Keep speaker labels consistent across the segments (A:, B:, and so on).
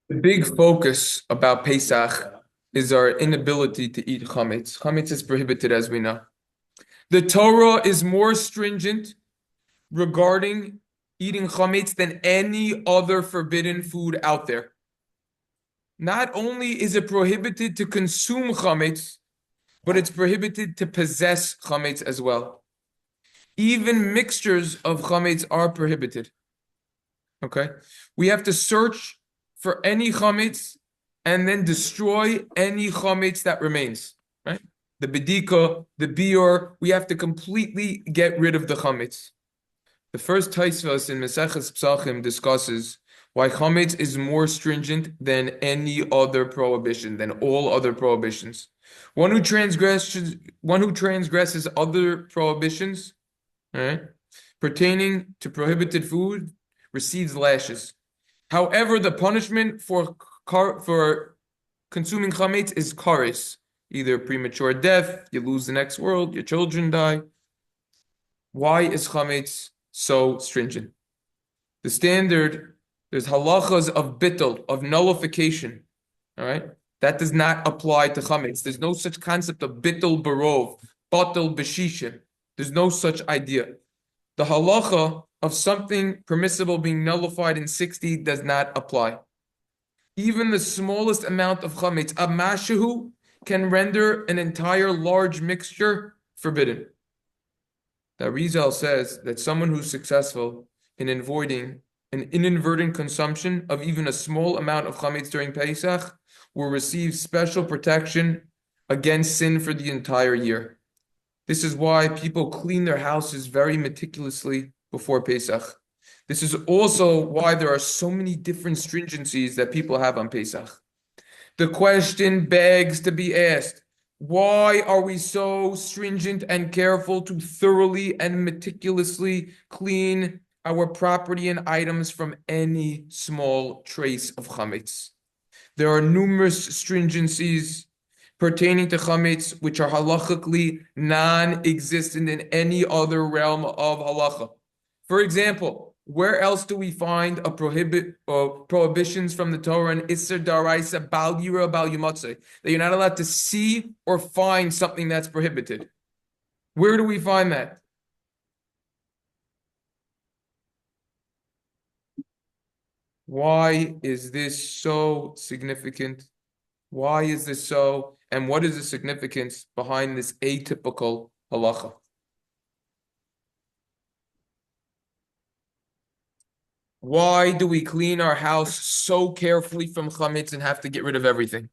A: The big focus about Pesach is our inability to eat chametz. Chametz is prohibited, as we know. The Torah is more stringent regarding eating chametz than any other forbidden food out there. Not only is it prohibited to consume chametz, but it's prohibited to possess chametz as well. Even mixtures of chametz are prohibited. Okay? We have to search for any chametz and then destroy any chametz that remains. Right? The bedika, the bior, we have to completely get rid of the chametz. The first Tosfos in mesechas Pesachim discusses why chametz is more stringent than any other prohibition, than all other prohibitions. One who transgresses other prohibitions, right, pertaining to prohibited food receives lashes. However, the punishment for consuming chametz is kares, either premature death, you lose the next world, your children die. Why is chametz so stringent? The standard, there's halachos of bittul, of nullification. All right, that does not apply to chametz. There's no such concept of bittul barov, batul b'shishim. There's no such idea. The halacha of something permissible being nullified in 60 does not apply. Even the smallest amount of chametz, a mashahu, can render an entire large mixture forbidden. The Arizal says that someone who's successful in avoiding an inadvertent consumption of even a small amount of chametz during Pesach will receive special protection against sin for the entire year. This is why people clean their houses very meticulously before Pesach. This is also why there are so many different stringencies that people have on Pesach. The question begs to be asked, why are we so stringent and careful to thoroughly and meticulously clean our property and items from any small trace of chametz? There are numerous stringencies pertaining to chametz which are halachically non-existent in any other realm of halacha. For example, where else do we find a prohibitions from the Torah and Isser Daraisa Bal Yira Bal Yumatzeh, that you're not allowed to see or find something that's prohibited? Where do we find that? Why is this so significant? Why is this so? And what is the significance behind this atypical halacha? Why do we clean our house so carefully from chametz and have to get rid of everything?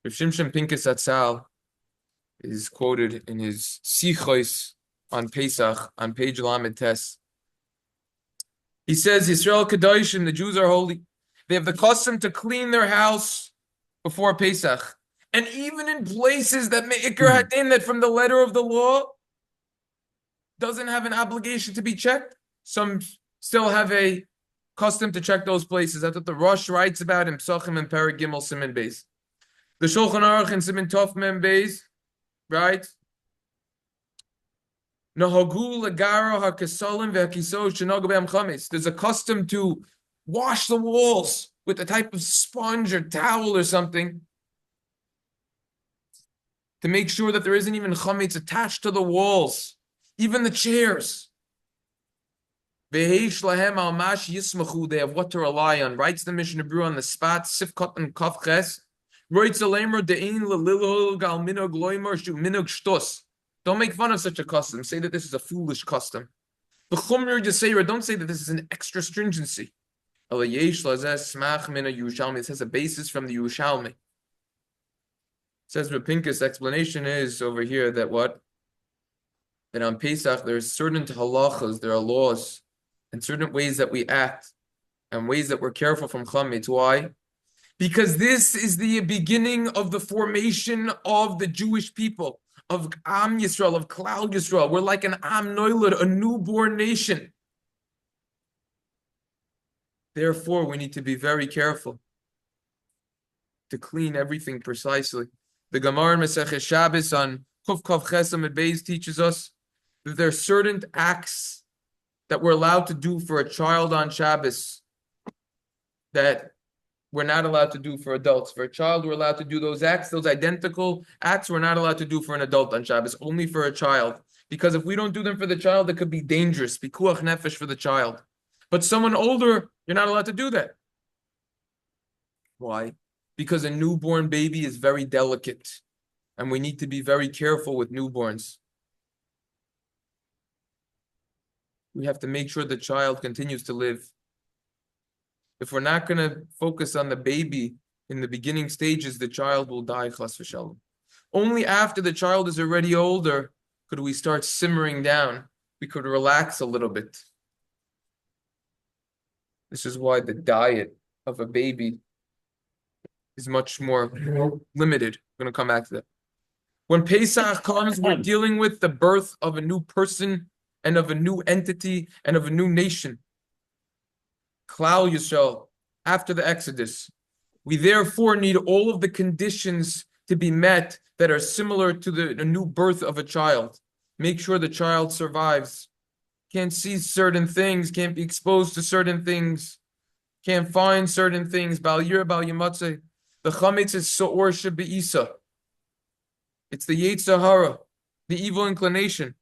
A: Rav Shimshon Pinkus Atzal is quoted in his sichos on Pesach on page Lamed Tes. He says, Yisrael Kadoshim, the Jews are holy. They have the custom to clean their house before Pesach. And even in places that me'ikar hadin, that from the letter of the law doesn't have an obligation to be checked, some still have a custom to check those places. That's what the Rosh writes about in Pesachim and Perek Gimel Siman Beis. The Shulchan Aruch in Siman Tov Mem Beis, right? There's a custom to wash the walls with a type of sponge or towel or something to make sure that there isn't even chametz attached to the walls, even the chairs. They have what to rely on. Writes the Mishnah Brew on the spot, Sifkot and Kafches. Don't make fun of such a custom. Say that this is a foolish custom. The Chumr Yisera, don't say that this is an extra stringency. It has a basis from the Yerushalmi. Says Rapinkus' explanation is over here that what? That on Pesach there are certain halachos, there are laws, and certain ways that we act, and ways that we're careful from chametz. Why? Because this is the beginning of the formation of the Jewish people, of Am Yisrael, of Klal Yisrael. We're like an Am Noilad, a newborn nation. Therefore, we need to be very careful to clean everything precisely. The Gemara in mesechas Shabbos on Kuf Kav Chesam and Beis teaches us that there are certain acts that we're allowed to do for a child on Shabbos that we're not allowed to do for adults. For a child, we're allowed to do those acts, those identical acts we're not allowed to do for an adult on Shabbos, only for a child. Because if we don't do them for the child, it could be dangerous. Pikuach nefesh for the child. But someone older, you're not allowed to do that. Why? Because a newborn baby is very delicate, and we need to be very careful with newborns. We have to make sure the child continues to live. If we're not going to focus on the baby in the beginning stages, the child will die, chas v'shalom. Only after the child is already older could we start simmering down. We could relax a little bit. This is why the diet of a baby is much more limited. I'm going to come back to that. When Pesach comes, we're dealing with the birth of a new person and of a new entity and of a new nation. Klal Yisrael, after the Exodus. We therefore need all of the conditions to be met that are similar to the new birth of a child. Make sure the child survives. Can't see certain things, can't be exposed to certain things, can't find certain things. Bal Yireh, Bal Yamatzeh. The chametz is So'or Shebe'isa. It's the Yetzer Hara, the evil inclination.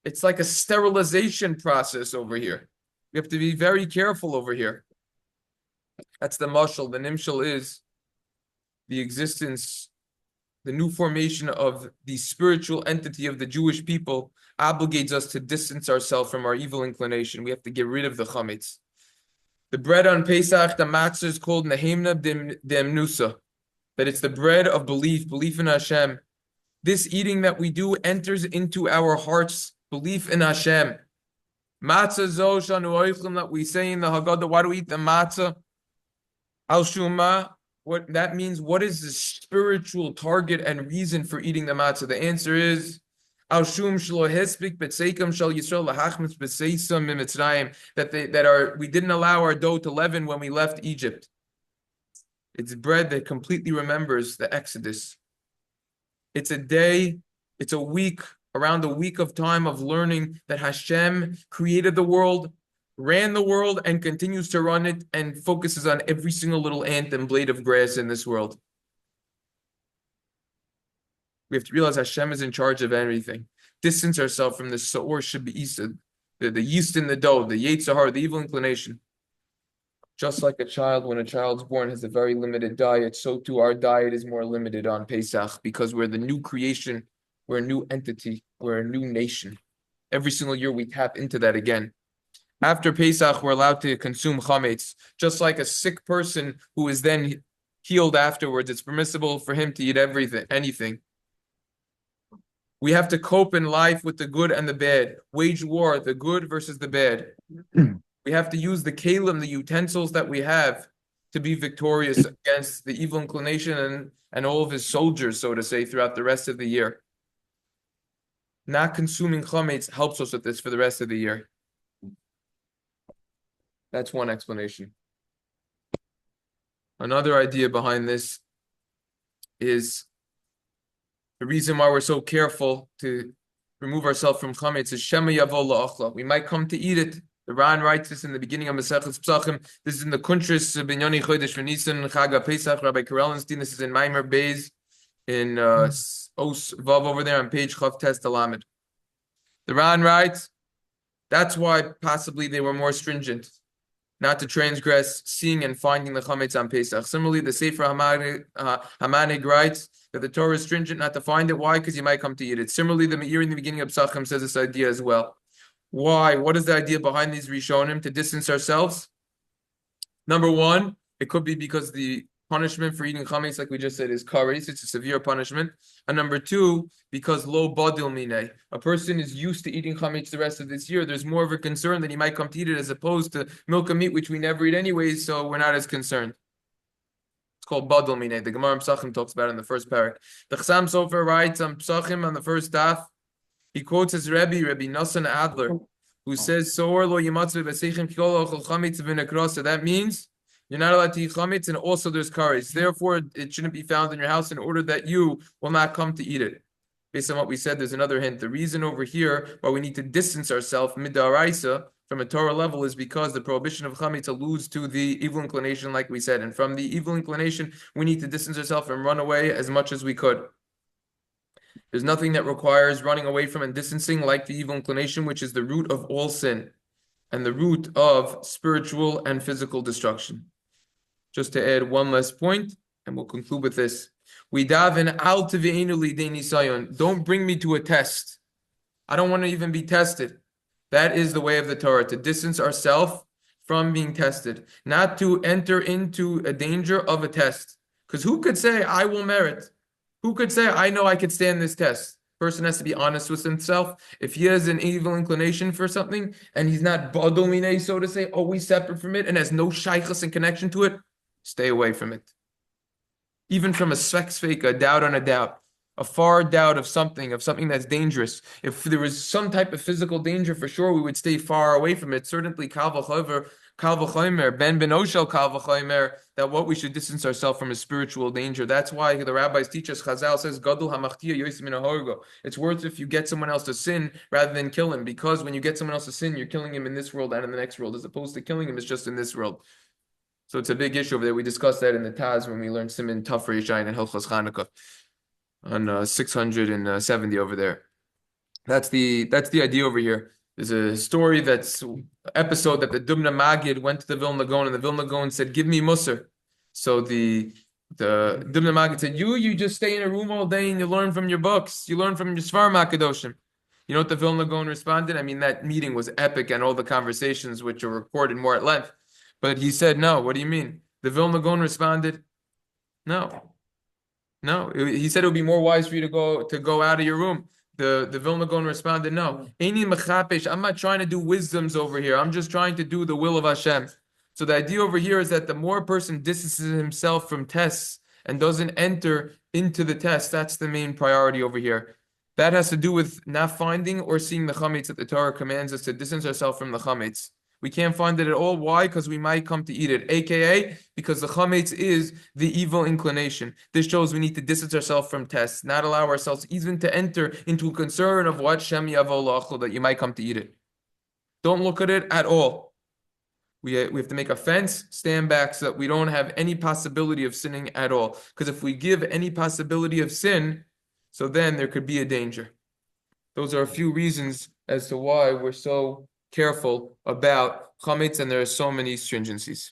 A: It's like a sterilization process over here. We have to be very careful over here. That's the mashal. The nimshal is the existence, the new formation of the spiritual entity of the Jewish people obligates us to distance ourselves from our evil inclination. We have to get rid of the chametz. The bread on Pesach, the matzah, is called nehemna demnusa, that it's the bread of belief, belief in Hashem. This eating that we do enters into our hearts, belief in Hashem. Matzah zo shanu oichlim, that we say in the Haggadah. Why do we eat the matzah? Al shuma, what that means, what is the spiritual target and reason for eating the matzah? The answer is Al shum shlo hespik betzeikam shal Yisrael lahachmetz beseisam mimitzrayim, that we didn't allow our dough to leaven when we left Egypt. It's bread that completely remembers the Exodus. It's a day, it's a week, around a week of time of learning that Hashem created the world, ran the world, and continues to run it, and focuses on every single little ant and blade of grass in this world. We have to realize Hashem is in charge of everything. Distance ourselves from the So'or Shebe'isa, the yeast in the dough, the Yetzer Hara, the evil inclination. Just like a child, when a child's born, has a very limited diet, so too our diet is more limited on Pesach, because we're the new creation, we're a new entity, we're a new nation. Every single year we tap into that again. After Pesach, we're allowed to consume chametz. Just like a sick person who is then healed afterwards, it's permissible for him to eat anything. We have to cope in life with the good and the bad. Wage war, the good versus the bad. We have to use the kalim, the utensils that we have, to be victorious against the evil inclination and all of his soldiers, so to say, throughout the rest of the year. Not consuming chametz helps us with this for the rest of the year. That's one explanation. Another idea behind this is the reason why we're so careful to remove ourselves from chametz is shema yavo la'achla. We might come to eat it. The Ran writes this in the beginning of mesechas Pesachim. This is in the Kuntris Binyani Chodesh V'Nisan Chaga Pesach. Rabbi Karelinstein. This is in Maimer Beis in Os Vav over there on page Chav Tes Talamed. The Ran writes, that's why possibly they were more stringent, not to transgress seeing and finding the chametz on Pesach. Similarly, the Sefer Hamanig writes that the Torah is stringent not to find it. Why? Because you might come to eat it. Similarly, the Meir in the beginning of Pesachim says this idea as well. Why? What is the idea behind these Rishonim? To distance ourselves? Number one, it could be because the punishment for eating chametz, like we just said, is kares. It's a severe punishment. And number two, because lo badil minei, a person is used to eating chametz the rest of this year. There's more of a concern that he might come to eat it as opposed to milk and meat, which we never eat anyways, so we're not as concerned. It's called badil minei. The Gemara in Pesachim talks about it in the first parak. The Chassam Sofer writes on Pesachim on the first daf. He quotes his Rabbi Nassan Adler, who says, "Soor lo yimatzve b'seichim kol ochel chametz v'nekrasa." That means you're not allowed to eat chametz, and also there's kares. Therefore, it shouldn't be found in your house in order that you will not come to eat it. Based on what we said, there's another hint. The reason over here why we need to distance ourselves midaraisa from a Torah level is because the prohibition of chametz alludes to the evil inclination, like we said. And from the evil inclination, we need to distance ourselves and run away as much as we could. There's nothing that requires running away from and distancing like the evil inclination, which is the root of all sin and the root of spiritual and physical destruction. Just to add one last point, and we'll conclude with this. We daven al teve'enu lidei nisayon. Don't bring me to a test. I don't want to even be tested. That is the way of the Torah, to distance ourselves from being tested, not to enter into a danger of a test. Because who could say, I will merit? Who could say, I know I could stand this test? Person has to be honest with himself. If he has an evil inclination for something, and he's not badomine, so to say, always separate from it, and has no shaychus and connection to it, stay away from it. Even from a svek, a doubt on a doubt, a far doubt of something that's dangerous. If there was some type of physical danger, for sure we would stay far away from it. Certainly, kal v'chomer, ben oshel kal v'chomer, that what we should distance ourselves from is spiritual danger. That's why the rabbis teach us. Chazal says, "Gadol hamachtia yosem min hahorgo." It's worse if you get someone else to sin rather than kill him, because when you get someone else to sin, you're killing him in this world and in the next world, as opposed to killing him is just in this world. So it's a big issue over there. We discussed that in the Taz when we learned Siman Taf Reishayin and halachos Chanukah on 670 over there. That's the idea over here. There's a story episode that the Dubna Magid went to the Vilna Gaon, and the Vilna Gaon said, "Give me Musar." So the Dubna Magid said, "You just stay in a room all day and you learn from your books. You learn from your Svarim HaKadoshim." You know what the Vilna Gaon responded? I mean, that meeting was epic, and all the conversations, which are recorded more at length. But he said, "No, what do you mean?" The Vilna Gaon responded, "No. No." He said it would be more wise for you to go out of your room. The Vilna Gaon responded, "No. Eini mechapesh. I'm not trying to do wisdoms over here. I'm just trying to do the will of Hashem." So the idea over here is that the more a person distances himself from tests and doesn't enter into the test, that's the main priority over here. That has to do with not finding or seeing the chametz that the Torah commands us to distance ourselves from the chametz. We can't find it at all. Why? Because we might come to eat it. AKA, because the chametz is the evil inclination. This shows we need to distance ourselves from tests, not allow ourselves even to enter into a concern of what Shem Yavo Lachol, that you might come to eat it. Don't look at it at all. We have to make a fence, stand back, so that we don't have any possibility of sinning at all. Because if we give any possibility of sin, so then there could be a danger. Those are a few reasons as to why we're so careful about chametz, and there are so many stringencies.